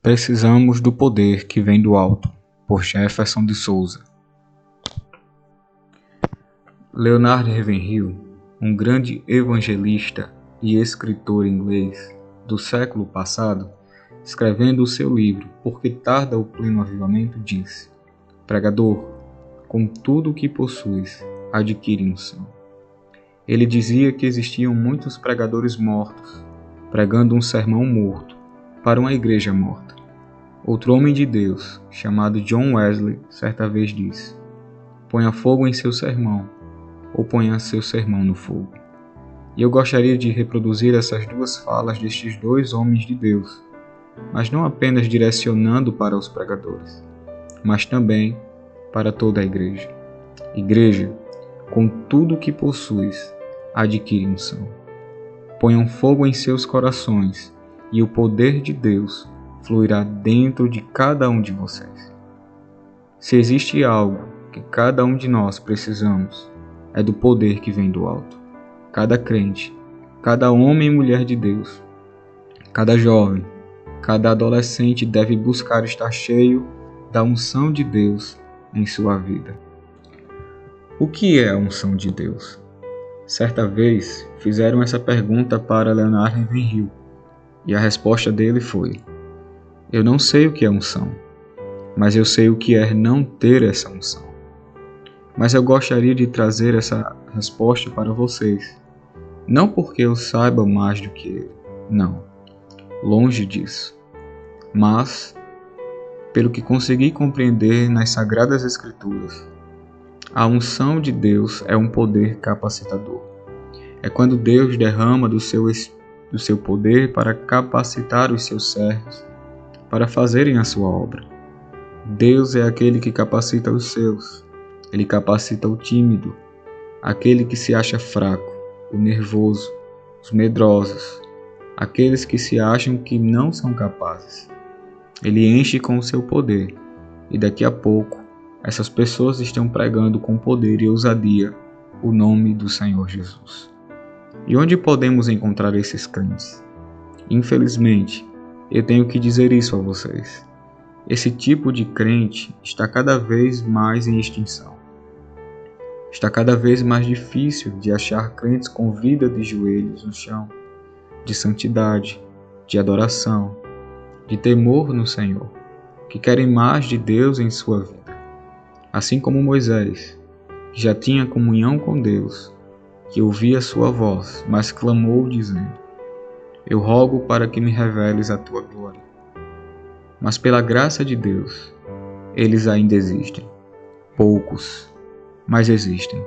Precisamos do poder que vem do alto, por Jefferson de Souza. Leonard Ravenhill, um grande evangelista e escritor inglês do século passado, escrevendo o seu livro Por que Tarda o Pleno Avivamento, disse: Pregador, com tudo o que possuis, adquire unção. Ele dizia que existiam muitos pregadores mortos, pregando um sermão morto para uma igreja morta. Outro homem de Deus, chamado John Wesley, certa vez disse: ponha fogo em seu sermão, ou ponha seu sermão no fogo. E eu gostaria de reproduzir essas duas falas destes dois homens de Deus, mas não apenas direcionando para os pregadores, mas também para toda a igreja. Igreja, com tudo o que possuis, adquire unção. Ponham fogo em seus corações, e o poder de Deus fluirá dentro de cada um de vocês. Se existe algo que cada um de nós precisamos, é do poder que vem do alto. Cada crente, cada homem e mulher de Deus, cada jovem, cada adolescente deve buscar estar cheio da unção de Deus em sua vida. O que é a unção de Deus? Certa vez fizeram essa pergunta para Leonard Ravenhill, e a resposta dele foi: eu não sei o que é unção, mas eu sei o que é não ter essa unção. Mas eu gostaria de trazer essa resposta para vocês, não porque eu saiba mais do que ele, não, longe disso, mas pelo que consegui compreender nas Sagradas Escrituras. A unção de Deus é um poder capacitador. É quando Deus derrama do seu poder para capacitar os seus servos para fazerem a sua obra. Deus é aquele que capacita os seus. Ele capacita o tímido, aquele que se acha fraco, o nervoso, os medrosos, aqueles que se acham que não são capazes. Ele enche com o seu poder, e daqui a pouco essas pessoas estão pregando com poder e ousadia o nome do Senhor Jesus. E onde podemos encontrar esses crentes? Infelizmente, eu tenho que dizer isso a vocês. Esse tipo de crente está cada vez mais em extinção. Está cada vez mais difícil de achar crentes com vida de joelhos no chão, de santidade, de adoração, de temor no Senhor, que querem mais de Deus em sua vida. Assim como Moisés, que já tinha comunhão com Deus, que ouvia sua voz, mas clamou dizendo: eu rogo para que me reveles a tua glória. Mas pela graça de Deus, eles ainda existem. Poucos, mas existem.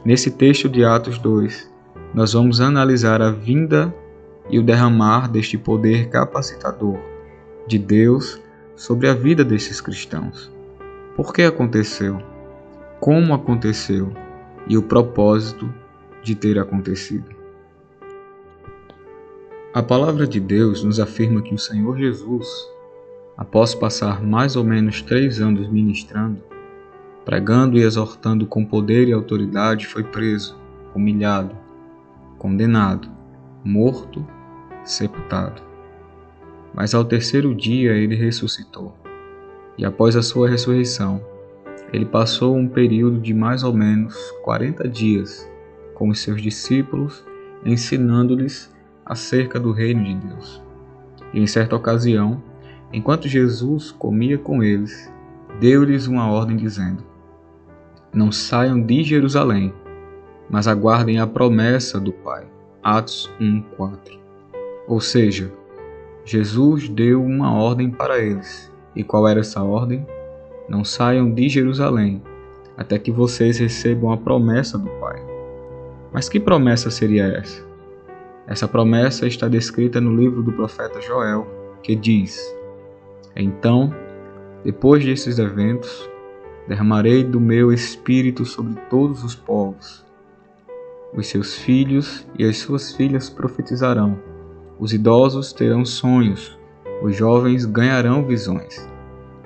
Nesse texto de Atos 2, nós vamos analisar a vinda e o derramar deste poder capacitador de Deus sobre a vida desses cristãos. Por que aconteceu? Como aconteceu? E o propósito de ter acontecido. A palavra de Deus nos afirma que o Senhor Jesus, após passar mais ou menos 3 anos ministrando, pregando e exortando com poder e autoridade, foi preso, humilhado, condenado, morto, sepultado. Mas ao 3º dia ele ressuscitou. E após a sua ressurreição, ele passou um período de mais ou menos 40 dias com os seus discípulos, ensinando-lhes acerca do reino de Deus. E em certa ocasião, enquanto Jesus comia com eles, deu-lhes uma ordem dizendo: não saiam de Jerusalém, mas aguardem a promessa do Pai. Atos 1:4. Ou seja, Jesus deu uma ordem para eles. E qual era essa ordem? Não saiam de Jerusalém, até que vocês recebam a promessa do Pai. Mas que promessa seria essa? Essa promessa está descrita no livro do profeta Joel, que diz: então, depois desses eventos, derramarei do meu espírito sobre todos os povos. Os seus filhos e as suas filhas profetizarão. Os idosos terão sonhos. Os jovens ganharão visões.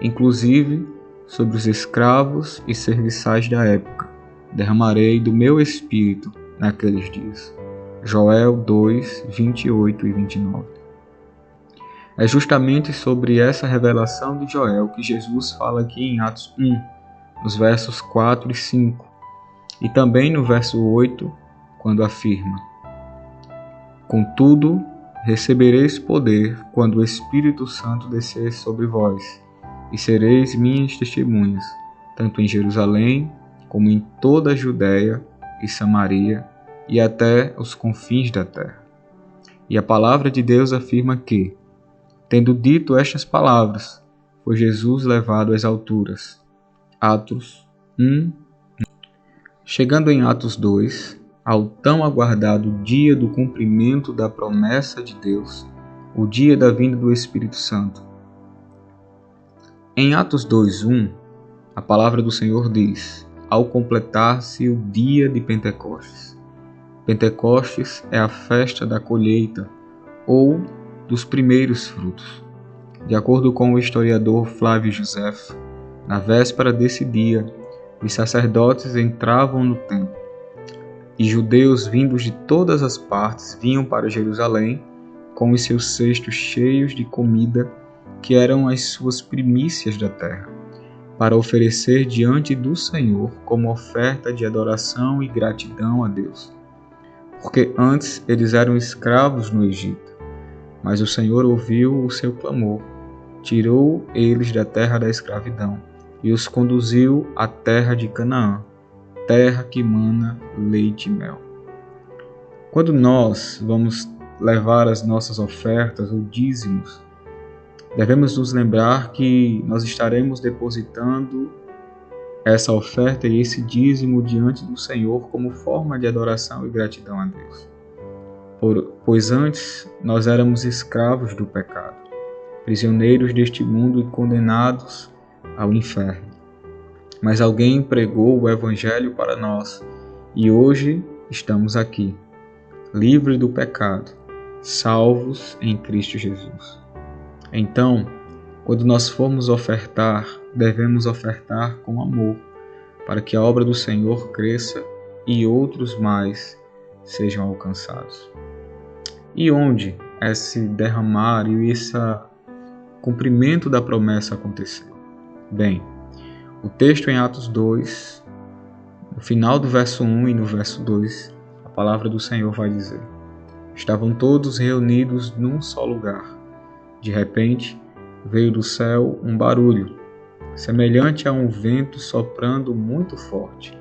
Inclusive, sobre os escravos e serviçais da época, derramarei do meu espírito naqueles dias. Joel 2, 28 e 29. É justamente sobre essa revelação de Joel que Jesus fala aqui em Atos 1, nos versos 4 e 5, e também no verso 8, quando afirma: Contudo, recebereis poder quando o Espírito Santo descer sobre vós, e sereis minhas testemunhas, tanto em Jerusalém, como em toda a Judéia e Samaria, e até os confins da terra. E a palavra de Deus afirma que, tendo dito estas palavras, foi Jesus levado às alturas. Atos 1. Chegando em Atos 2, ao tão aguardado dia do cumprimento da promessa de Deus, o dia da vinda do Espírito Santo. Em Atos 2:1, a palavra do Senhor diz: ao completar-se o dia de Pentecostes. Pentecostes é a festa da colheita, ou dos primeiros frutos. De acordo com o historiador Flávio Josefo, na véspera desse dia, os sacerdotes entravam no templo, e judeus vindos de todas as partes vinham para Jerusalém com os seus cestos cheios de comida, que eram as suas primícias da terra, para oferecer diante do Senhor como oferta de adoração e gratidão a Deus. Porque antes eles eram escravos no Egito, mas o Senhor ouviu o seu clamor, tirou eles da terra da escravidão e os conduziu à terra de Canaã, terra que mana leite e mel. Quando nós vamos levar as nossas ofertas ou dízimos, devemos nos lembrar que nós estaremos depositando essa oferta e esse dízimo diante do Senhor como forma de adoração e gratidão a Deus. Pois antes nós éramos escravos do pecado, prisioneiros deste mundo e condenados ao inferno. Mas alguém pregou o Evangelho para nós e hoje estamos aqui, livres do pecado, salvos em Cristo Jesus. Então, quando nós formos ofertar, devemos ofertar com amor, para que a obra do Senhor cresça e outros mais sejam alcançados. E onde esse derramar e esse cumprimento da promessa aconteceu? Bem, o texto em Atos 2, no final do verso 1 e no verso 2, a palavra do Senhor vai dizer: estavam todos reunidos num só lugar. De repente, veio do céu um barulho, semelhante a um vento soprando muito forte,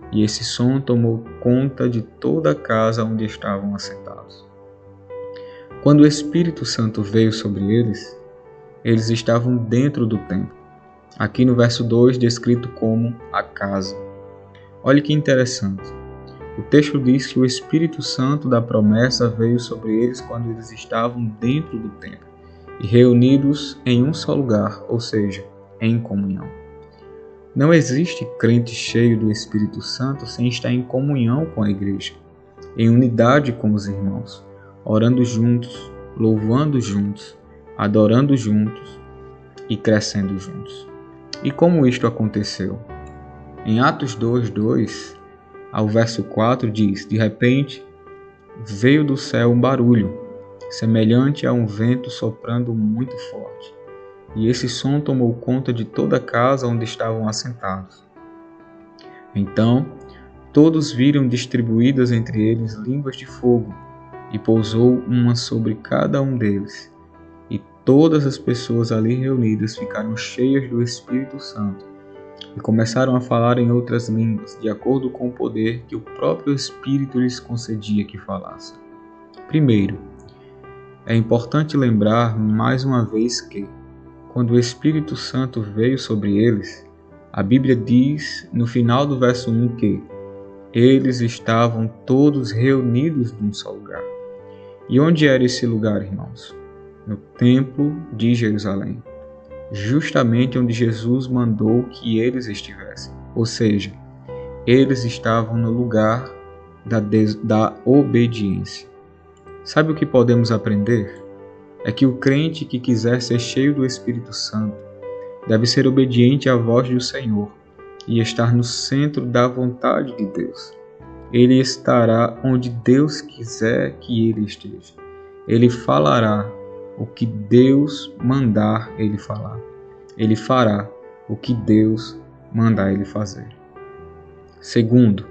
e esse som tomou conta de toda a casa onde estavam assentados. Quando o Espírito Santo veio sobre eles, eles estavam dentro do templo, aqui no verso 2 descrito como a casa. Olhe que interessante. O texto diz que o Espírito Santo da promessa veio sobre eles quando eles estavam dentro do templo e reunidos em um só lugar, ou seja, em comunhão. Não existe crente cheio do Espírito Santo sem estar em comunhão com a igreja, em unidade com os irmãos, orando juntos, louvando juntos, adorando juntos e crescendo juntos. E como isto aconteceu? Em Atos 2:2, ao verso 4 diz: de repente veio do céu um barulho, semelhante a um vento soprando muito forte, e esse som tomou conta de toda a casa onde estavam assentados. Então, todos viram distribuídas entre eles línguas de fogo, e pousou uma sobre cada um deles. E todas as pessoas ali reunidas ficaram cheias do Espírito Santo, e começaram a falar em outras línguas, de acordo com o poder que o próprio Espírito lhes concedia que falassem. Primeiro, é importante lembrar mais uma vez que, quando o Espírito Santo veio sobre eles, a Bíblia diz no final do verso 1 que eles estavam todos reunidos num só lugar. E onde era esse lugar, irmãos? No Templo de Jerusalém, justamente onde Jesus mandou que eles estivessem. Ou seja, eles estavam no lugar da obediência. Sabe o que podemos aprender? É que o crente que quiser ser cheio do Espírito Santo deve ser obediente à voz do Senhor e estar no centro da vontade de Deus. Ele estará onde Deus quiser que ele esteja. Ele falará o que Deus mandar ele falar. Ele fará o que Deus mandar ele fazer. Segundo,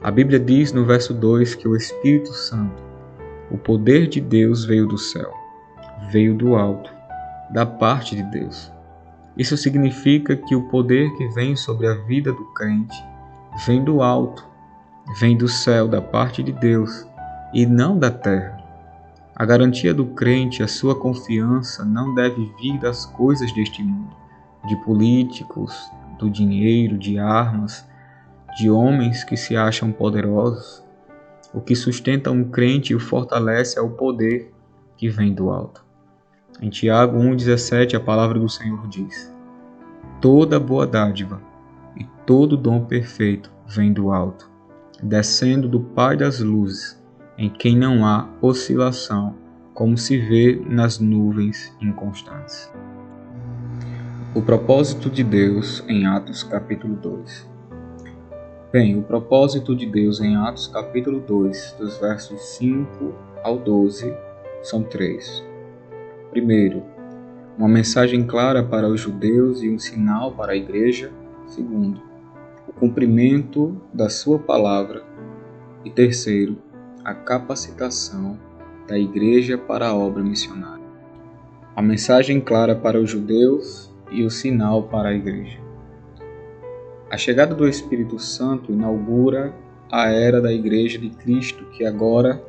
a Bíblia diz no verso 2 que o Espírito Santo, o poder de Deus veio do céu, veio do alto, da parte de Deus. Isso significa que o poder que vem sobre a vida do crente vem do alto, vem do céu, da parte de Deus, e não da terra. A garantia do crente, a sua confiança, não deve vir das coisas deste mundo, de políticos, do dinheiro, de armas, de homens que se acham poderosos. O que sustenta um crente e o fortalece é o poder que vem do alto. Em Tiago 1,17, a palavra do Senhor diz: toda boa dádiva e todo dom perfeito vem do alto, descendo do Pai das luzes, em quem não há oscilação, como se vê nas nuvens inconstantes. O propósito de Deus em Atos capítulo 2. Bem, o propósito de Deus em Atos capítulo 2, dos versos 5 ao 12, são 3. Primeiro, uma mensagem clara para os judeus e um sinal para a igreja. Segundo, o cumprimento da sua palavra. E terceiro, a capacitação da igreja para a obra missionária. A mensagem clara para os judeus e o sinal para a igreja. A chegada do Espírito Santo inaugura a era da Igreja de Cristo, que agora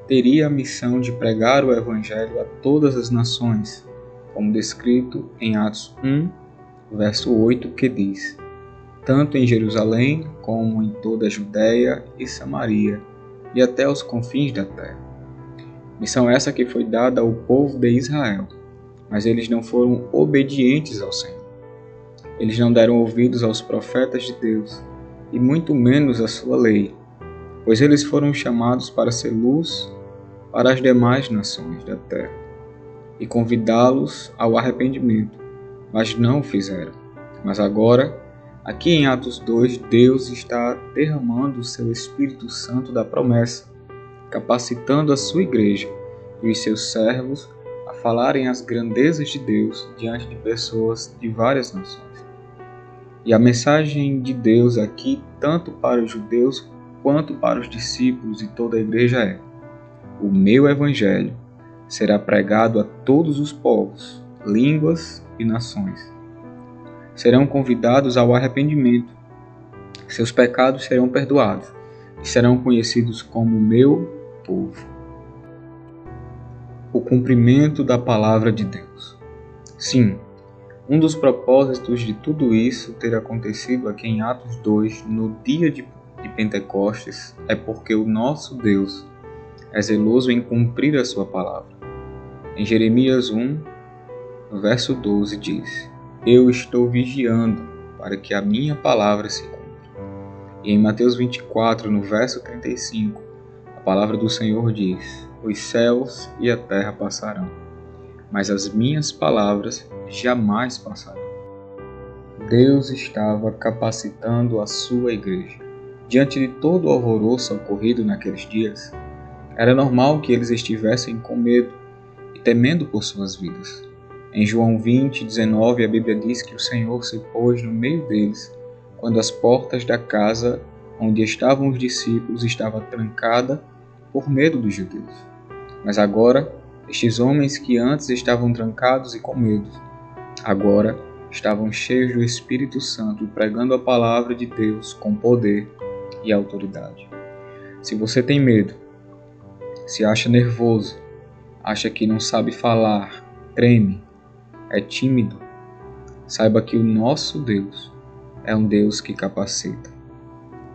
teria a missão de pregar o Evangelho a todas as nações, como descrito em Atos 1, verso 8, que diz: tanto em Jerusalém como em toda a Judéia e Samaria e até os confins da terra. Missão essa que foi dada ao povo de Israel, mas eles não foram obedientes ao Senhor. Eles não deram ouvidos aos profetas de Deus, e muito menos à sua lei, pois eles foram chamados para ser luz para as demais nações da terra, e convidá-los ao arrependimento, mas não o fizeram. Mas agora, aqui em Atos 2, Deus está derramando o seu Espírito Santo da promessa, capacitando a sua igreja e os seus servos a falarem as grandezas de Deus diante de pessoas de várias nações. E a mensagem de Deus aqui, tanto para os judeus quanto para os discípulos e toda a igreja é: o meu evangelho será pregado a todos os povos, línguas e nações. Serão convidados ao arrependimento. Seus pecados serão perdoados e serão conhecidos como meu povo. O cumprimento da palavra de Deus. Sim, um dos propósitos de tudo isso ter acontecido aqui em Atos 2, no dia de Pentecostes, é porque o nosso Deus é zeloso em cumprir a sua palavra. Em Jeremias 1, no verso 12, diz: eu estou vigiando para que a minha palavra se cumpra. E em Mateus 24, no verso 35, a palavra do Senhor diz: os céus e a terra passarão, mas as minhas palavras jamais passarão. Deus estava capacitando a sua igreja. Diante de todo o alvoroço ocorrido naqueles dias, era normal que eles estivessem com medo e temendo por suas vidas. Em João 20, 19, a Bíblia diz que o Senhor se pôs no meio deles, quando as portas da casa onde estavam os discípulos estavam trancadas por medo dos judeus. Mas agora, estes homens que antes estavam trancados e com medo, agora estavam cheios do Espírito Santo e pregando a palavra de Deus com poder e autoridade. Se você tem medo, se acha nervoso, acha que não sabe falar, treme, é tímido, saiba que o nosso Deus é um Deus que capacita.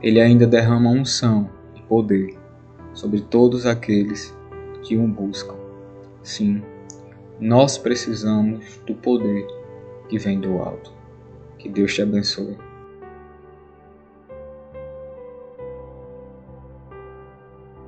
Ele ainda derrama unção e poder sobre todos aqueles que o buscam. Sim, nós precisamos do poder que vem do alto. Que Deus te abençoe.